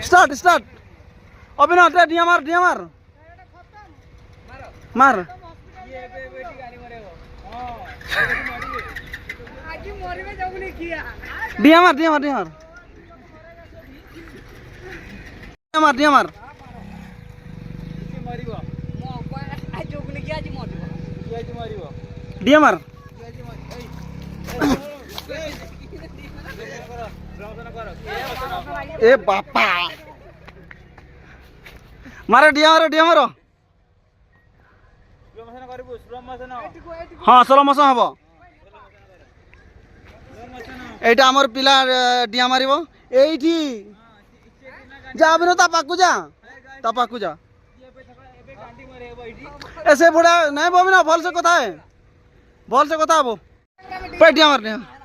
start start অভিনয় ডিয়া মার মার ডিয়া মার ডিয়া মার এ বাপা মারে ডিয়া মারো হ্যাঁ স্লো মোশন হব এইটা আমার পিলা ডিয়া মারিব এইটি যাবি না তা পাকু যা এসে বুড়া নাই বমি না ভলসে কথা হবো পেট ডিয়া মার ডিয়া